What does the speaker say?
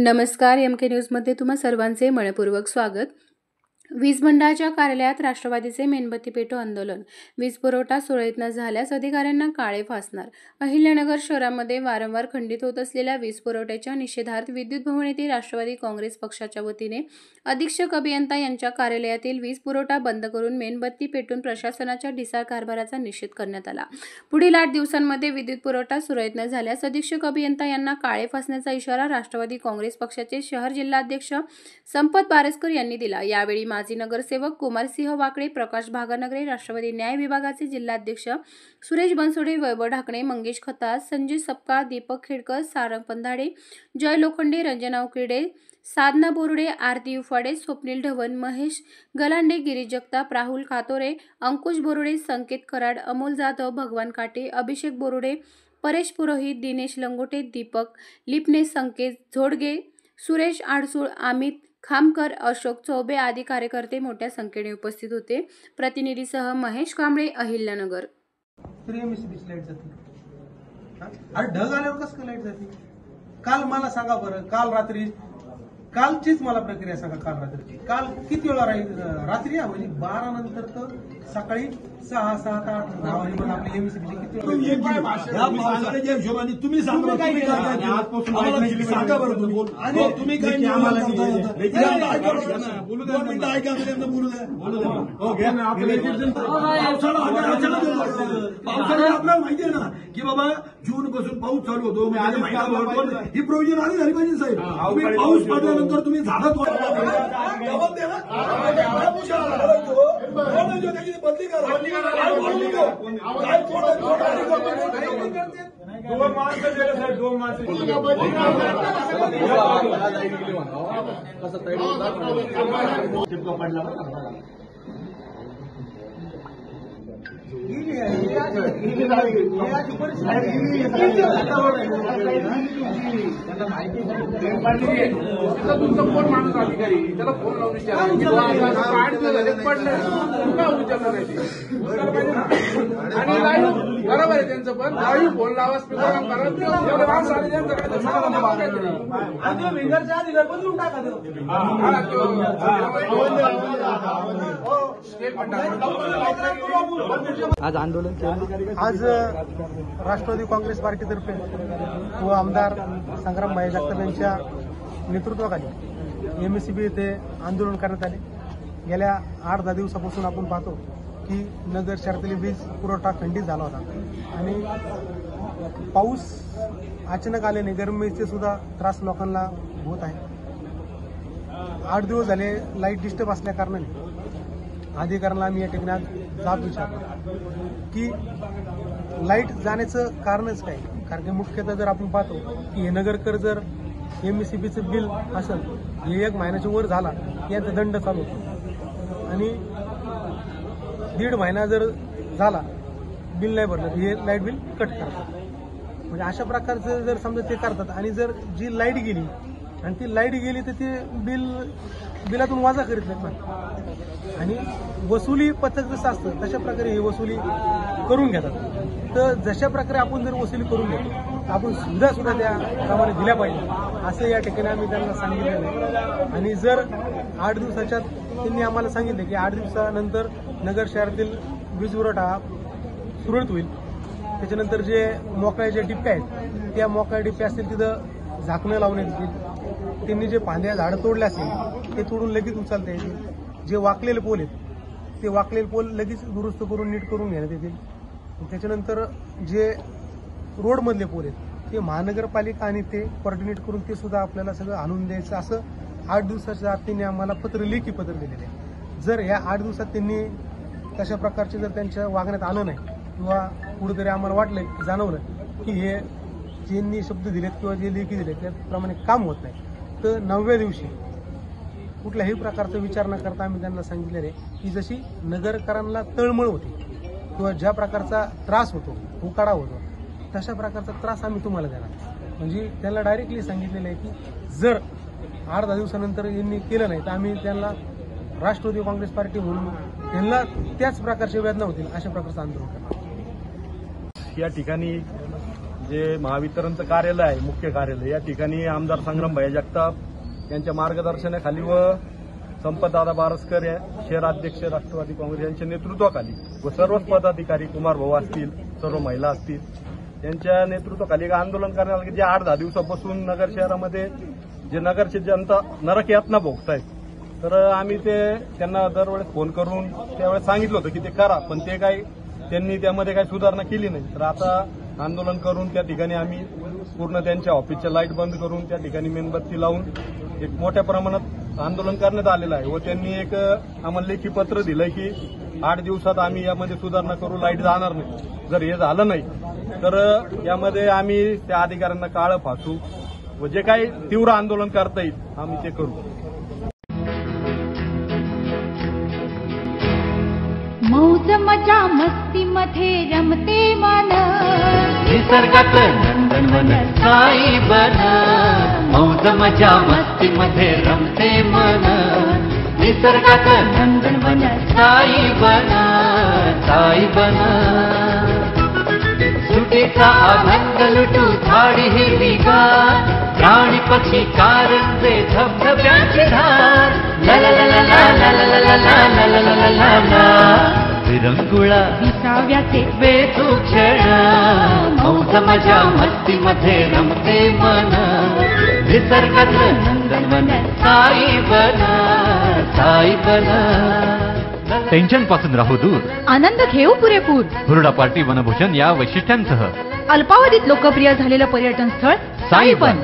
नमस्कार, एमके न्यूजमध्ये तुम्हा सर्वांचे मनपूर्वक स्वागत। वीज मंडळाच्या कार्यालयात राष्ट्रवादीचे मेणबत्ती पेटो आंदोलन। वीज पुरवठा सुरळीत न झाल्यास अधिकाऱ्यांना काळे फासणार। अहिल्यानगर शहरामध्ये वारंवार खंडित होत असलेल्या वीज पुरवठ्याच्या निषेधार्थ विद्युत भवन येथे राष्ट्रवादी काँग्रेस पक्षाच्या वतीने अधीक्षक अभियंता यांच्या कार्यालयातील वीज पुरवठा बंद करून मेणबत्ती पेटून प्रशासनाच्या ढिसाळ कारभाराचा निषेध करण्यात आला। पुढील 8 दिवसांमध्ये विद्युत पुरवठा सुरळीत न झाल्यास अधीक्षक अभियंता यांना काळे फासण्याचा इशारा राष्ट्रवादी काँग्रेस पक्षाचे शहर जिल्हाध्यक्ष संपत बारसकर यांनी दिला। यावेळी माजी नगरसेवक कुमारसिंह वाकडे, प्रकाश भागानगरे, राष्ट्रवादी न्याय विभागाचे जिल्हाध्यक्ष सुरेश बनसोडे, वैभव ढाकणे, मंगेश खताळ, संजय सपकाळ, दीपक खेडकर, सारंग पंधाडे, जय लोखंडे, रंजना उकिरडे, साधना बोरुडे, आरती उफाडे, स्वप्नील ढवण, महेश गलांडे, गिरीश जगताप, राहुल खातोरे, अंकुश बोरुडे, संकेत कराड, अमोल जाधव, भगवान काटे, अभिषेक बोरुडे, परेश पुरोहित, दिनेश लंगोटे, दीपक लिपणे, संकेत झोडगे, सुरेश आडसूळ, अमित खामकर, अशोक चौबे आदी कार्यकर्ते मोठ्या संख्येने उपस्थित होते। प्रतिनिधीसह महेश कांबळे, अहिल्यानगर। ढग आल्यावर कसं लाईट जाते? काल मला सांगा बरं, काल रात्री कालचीच मला प्रक्रिया सांगा। काल रात्रीची, काल किती वेळा रात्री म्हणजे 12 नंतर तर सकाळी 6, 7, 8 वाजेपर्यंत आपली एमसीबीची किती हिशोबाने तुम्ही सांगा, सांगा बरं तुम्ही काय बोलू द्या, मिनिटं ऐका, बोलू द्या। पावसाळ्यात आपल्याला माहिती आहे ना की बाबा जून पासून पाऊस चालू होतो, ही प्रोव्हिजन आली झाली पाहिजे साहेब। तुम्ही पाऊस पडल्यानंतर तुम्ही झाडं बदली करा। तुमचा कोण माणूस अधिकारी त्याला फोन लावून आणि बरोबर आहे त्यांचं, पण लाईव्ह फोन लावा, स्पीकर बदलून टाका। आज आंदोलन आज राष्ट्रवादी काँग्रेस पार्टीतर्फे व आमदार संग्राम भाई जगताप यांच्या नेतृत्वाखाली एमएससीबी येथे आंदोलन करण्यात आले। गेल्या 8-10 दिवसापासून आपण पाहतो की नगर शहरातील वीज पुरवठा खंडित झाला होता आणि पाऊस अचानक आल्याने गरमीचे सुद्धा त्रास लोकांना होत आहे। 8 दिवस झाले लाईट डिस्टर्ब असल्या कारणाने अधिकाऱ्यांना आम्ही या ठिकाणी जाब विचारतो की लाईट जाण्याचं कारणच काय। कारण की मुख्यतः जर आपण पाहतो की हे नगरकर जर एमएससीबीचं बिल असेल, हे 1 महिन्याच्या वर झाला यांचा दंड चालू होतो आणि 1.5 महिना जर झाला बिल नाही भरलं हे लाईट बिल कट करतात। म्हणजे अशा प्रकारचं जर समजा ते करतात आणि जर जी लाईट गेली आणि ती लाईट गेली तर ते बिलातून वाजा करीत नाहीत ना, आणि वसुली पथक जसं असतं तशा प्रकारे ही वसुली करून घेतात। तर जशा प्रकारे आपण जर वसुली करून घेतो आपण सुद्धा त्या प्रमाणे दिल्या पाहिजे असं या ठिकाणी आम्ही त्यांना सांगितलेलं आहे। आणि जर 8 दिवसाच्या त्यांनी आम्हाला सांगितले की 8 दिवसानंतर नगर शहरातील वीज पुरवठा सुरळीत होईल। त्याच्यानंतर जे मोकळ्या ज्या डिप्प्या आहेत त्या मोकळ्या डिप्प्या असतील तिथं झाकणं लावण्यात येतील, त्यांनी जे फांद्या झाडं तोडले असतील ते तोडून लगेच उचलता येतील, जे वाकलेले पोल आहेत ते वाकलेले पोल लगेच दुरुस्त करून नीट करून घेण्यात येतील। त्याच्यानंतर जे रोडमधले पोल आहेत ते महानगरपालिका आणि ते कोऑर्डिनेट करून ते सुद्धा आपल्याला सगळं आणून द्यायचं असं 8 दिवसाच्या आत त्यांनी आम्हाला लेखी पत्र दिलेले आहे। जर ह्या 8 दिवसात त्यांनी तशा प्रकारचे जर त्यांच्या वागण्यात आलं नाही किंवा कुठेतरी आम्हाला वाटलं जाणवलं की हे ज्यांनी शब्द दिलेत किंवा जे लेखी दिलेत त्याप्रमाणे काम होत नाही तर 9व्या दिवशी कुठल्याही प्रकारचा विचार न करता आम्ही त्यांना सांगितलेलं आहे की जशी नगरकरांना तळमळ होती किंवा ज्या प्रकारचा त्रास होतो, उकाडा होतो, तशा प्रकारचा त्रास आम्ही तुम्हाला देणार। म्हणजे त्यांना डायरेक्टली सांगितलेलं आहे की जर 8-10 दिवसानंतर यांनी केलं नाही तर आम्ही त्यांना राष्ट्रवादी काँग्रेस पार्टी म्हणून त्यांना त्याच प्रकारच्या वेदना होतील अशा प्रकारचं आंदोलन करणार। या ठिकाणी जे महावितरणचं कार्यालय आहे, मुख्य कार्यालय, या ठिकाणी आमदार संग्रामभाई जगताप यांच्या मार्गदर्शनाखाली व संपतदादा बारसकर या शहराध्यक्ष राष्ट्रवादी काँग्रेस यांच्या नेतृत्वाखाली व सर्वच पदाधिकारी, कुमार भाऊ असतील, सर्व महिला असतील, यांच्या नेतृत्वाखाली एक आंदोलन करण्यात आलं की जे 8-10 दिवसापासून नगर शहरामध्ये जे नगरची जनता नरक यातना भोगतायत. तर आम्ही त्यांना दरवेळेस फोन करून त्यावेळेस सांगितलं होतं की ते करा, पण त्यांनी त्यामध्ये काही सुधारणा केली नाही. तर आता आंदोलन करून त्या ठिकाणी आम्ही पूर्ण त्यांच्या ऑफिसच्या लाईट बंद करून त्या ठिकाणी मेणबत्ती लावून एक मोठ्या प्रमाणात आंदोलन करण्यात आलेलं आहे व त्यांनी एक आम्हाला लेखी पत्र दिलंय की 8 दिवसात आम्ही यामध्ये सुधारणा करू, लाईट जाणार नाही. जर हे झालं नाही तर यामध्ये आम्ही त्या अधिकाऱ्यांना काळं फासू व जे काही तीव्र आंदोलन करता येईल आम्ही ते करू. मौज मजा मस्ती मध्ये रमते मन, निसर्गात नंदनवन साई बन. मौज मजा मस्ती मध्ये रमते मन, निसर्गात नंदनवन साई बन, साई बन. सुटीचा आनंद लुटू झाडी हिरवीगार, प्राणी पक्षी कारंजे धबधब्याची धार. ला ला ला ला ला ला ला ला ला ला ला ला ला ला ला. विरंगुळा विसाव्याचे बेतू क्षण, मौज मजा मस्ती मध्ये रमते मन, निसर्गात नंदनवन साई बन, साई बन. टेन्शन पासून राहू दूर, आनंद घेऊ पुरेपूर. हुरडा पार्टी वनभूषण या वैशिष्ट्यांसह अल्पावधीत लोकप्रिय झालेलं पर्यटन स्थळ साईबन.